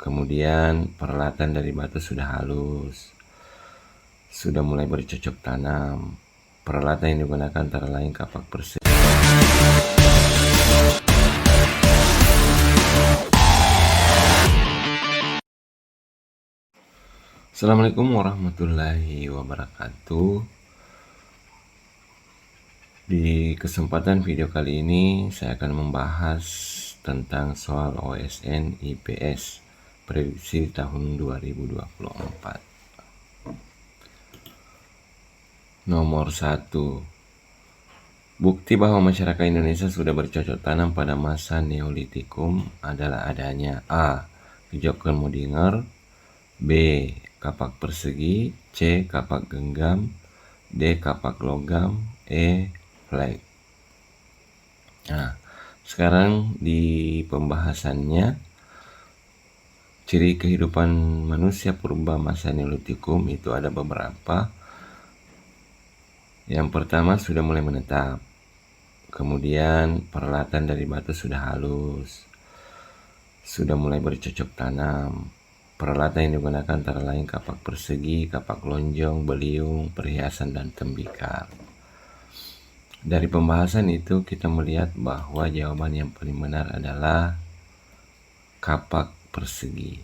Kemudian peralatan dari batu sudah halus, sudah mulai bercocok tanam. Peralatan yang digunakan antara lain kapak persegi. Assalamualaikum warahmatullahi wabarakatuh. Di kesempatan video kali ini saya akan membahas tentang soal OSN IPS prediksi tahun 2024. Nomor 1. Bukti bahwa masyarakat Indonesia sudah bercocok tanam pada masa Neolitikum adalah adanya A. Gejok Kelmodinger, B. Kapak persegi, C. Kapak genggam, D. Kapak logam, E. Flag. Nah, sekarang di pembahasannya, ciri kehidupan manusia purba masa Neolitikum itu ada beberapa. Yang pertama, sudah mulai menetap. Kemudian peralatan dari batu sudah halus, sudah mulai bercocok tanam. Peralatan yang digunakan antara lain kapak persegi, kapak lonjong, beliung, perhiasan, dan tembikar. Dari pembahasan itu kita melihat bahwa jawaban yang paling benar adalah kapak persegi.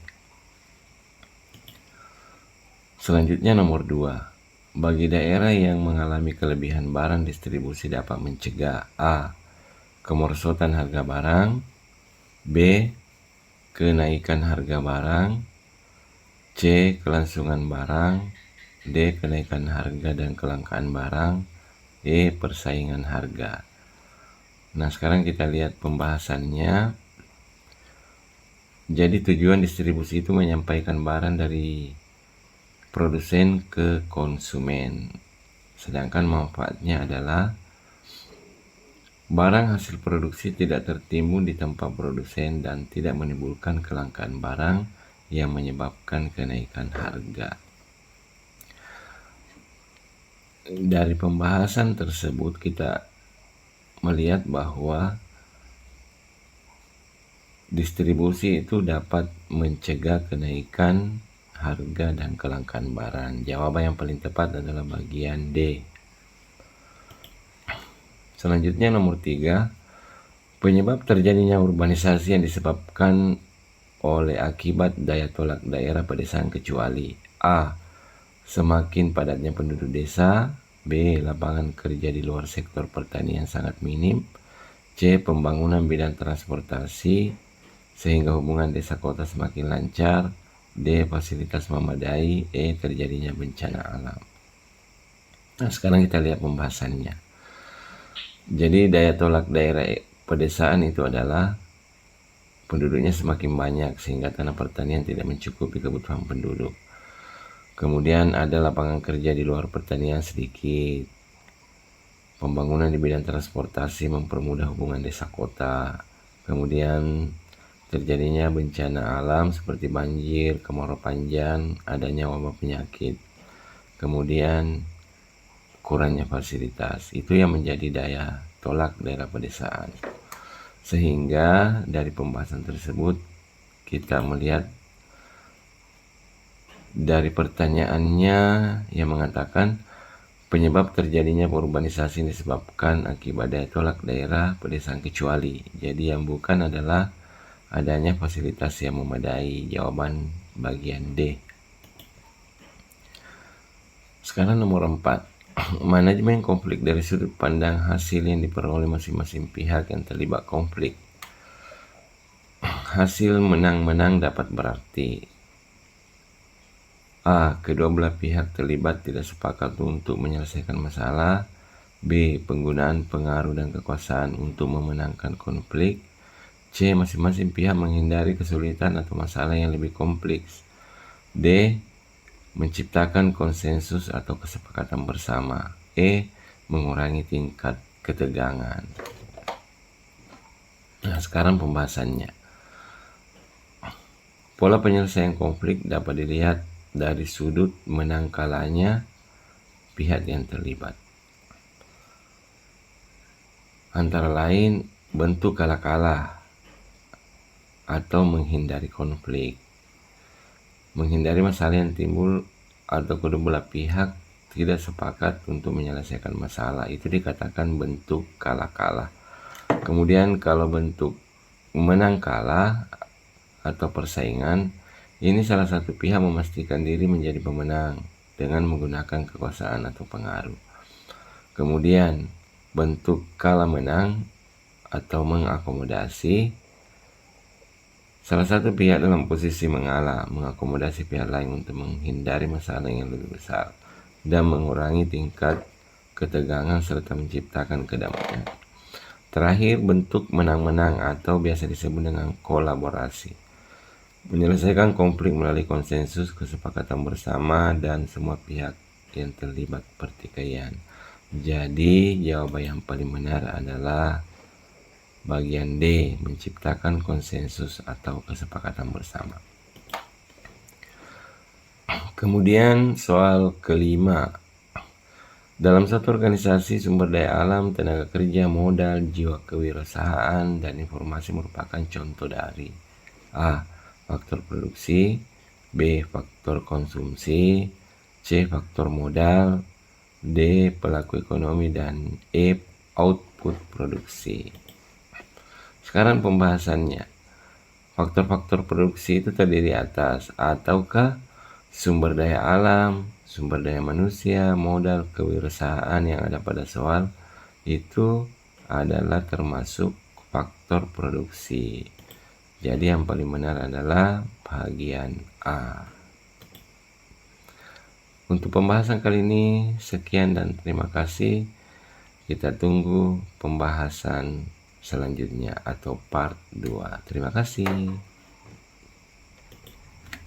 Selanjutnya nomor 2. Bagi daerah yang mengalami kelebihan barang distribusi dapat mencegah A. Kemerosotan harga barang, B. Kenaikan harga barang, C. Kelangsungan barang, D. Kenaikan harga dan kelangkaan barang, E. Persaingan harga. Nah, sekarang kita lihat pembahasannya. Jadi tujuan distribusi itu menyampaikan barang dari produsen ke konsumen. Sedangkan manfaatnya adalah barang hasil produksi tidak tertimbun di tempat produsen dan tidak menimbulkan kelangkaan barang yang menyebabkan kenaikan harga. Dari pembahasan tersebut kita melihat bahwa distribusi itu dapat mencegah kenaikan harga dan kelangkaan barang. Jawaban yang paling tepat adalah bagian D. Selanjutnya nomor 3. Penyebab terjadinya urbanisasi yang disebabkan oleh akibat daya tolak daerah pedesaan kecuali A. Semakin padatnya penduduk desa, B. Lapangan kerja di luar sektor pertanian sangat minim, C. Pembangunan bidang transportasi sehingga hubungan desa kota semakin lancar, D. Fasilitas memadai, E. Terjadinya bencana alam. Nah, sekarang kita lihat pembahasannya. Jadi daya tolak daerah pedesaan itu adalah penduduknya semakin banyak sehingga tanah pertanian tidak mencukupi kebutuhan penduduk. Kemudian ada lapangan kerja di luar pertanian sedikit. Pembangunan di bidang transportasi mempermudah hubungan desa kota. Kemudian terjadinya bencana alam seperti banjir, kemarau panjang, adanya wabah penyakit. Kemudian kurangnya fasilitas. Itu yang menjadi daya tolak daerah pedesaan. Sehingga dari pembahasan tersebut kita melihat dari pertanyaannya yang mengatakan penyebab terjadinya urbanisasi disebabkan akibat daya tolak daerah pedesaan kecuali. Jadi yang bukan adalah adanya fasilitas yang memadai. Jawaban bagian D. Sekarang nomor 4. Manajemen konflik dari sudut pandang hasil yang diperoleh masing-masing pihak yang terlibat konflik. Hasil menang-menang dapat berarti A. Kedua belah pihak terlibat tidak sepakat untuk menyelesaikan masalah, B. Penggunaan pengaruh dan kekuasaan untuk memenangkan konflik, C. Masing-masing pihak menghindari kesulitan atau masalah yang lebih kompleks, D. Menciptakan konsensus atau kesepakatan bersama, E. Mengurangi tingkat ketegangan. Nah, sekarang pembahasannya. Pola penyelesaian konflik dapat dilihat dari sudut menang kalahnya pihak yang terlibat. Antara lain bentuk kalah-kalah atau menghindari konflik. menghindari masalah yang timbul atau kedua belah pihak tidak sepakat untuk menyelesaikan masalah, itu dikatakan bentuk kalah-kalah. Kemudian kalau bentuk menang kalah atau persaingan, ini salah satu pihak memastikan diri menjadi pemenang dengan menggunakan kekuasaan atau pengaruh. Kemudian bentuk kalah menang atau mengakomodasi, salah satu pihak dalam posisi mengalah mengakomodasi pihak lain untuk menghindari masalah yang lebih besar dan mengurangi tingkat ketegangan serta menciptakan kedamaian. Terakhir, bentuk menang-menang atau biasa disebut dengan kolaborasi, menyelesaikan konflik melalui konsensus, kesepakatan bersama dan semua pihak yang terlibat pertikaian. Jadi jawaban yang paling benar adalah bagian D, menciptakan konsensus atau kesepakatan bersama. Kemudian soal kelima, dalam satu organisasi sumber daya alam, tenaga kerja, modal, jiwa kewirausahaan, dan informasi merupakan contoh dari A. Faktor produksi, B. Faktor konsumsi, C. Faktor modal, D. Pelaku ekonomi, dan E. Output produksi. Sekarang pembahasannya. Faktor-faktor produksi itu terdiri atas ataukah sumber daya alam, sumber daya manusia, modal, kewirausahaan yang ada pada soal itu adalah termasuk faktor produksi. Jadi yang paling benar adalah bagian A. Untuk pembahasan kali ini sekian dan terima kasih. Kita tunggu pembahasan selanjutnya atau part 2. Terima kasih.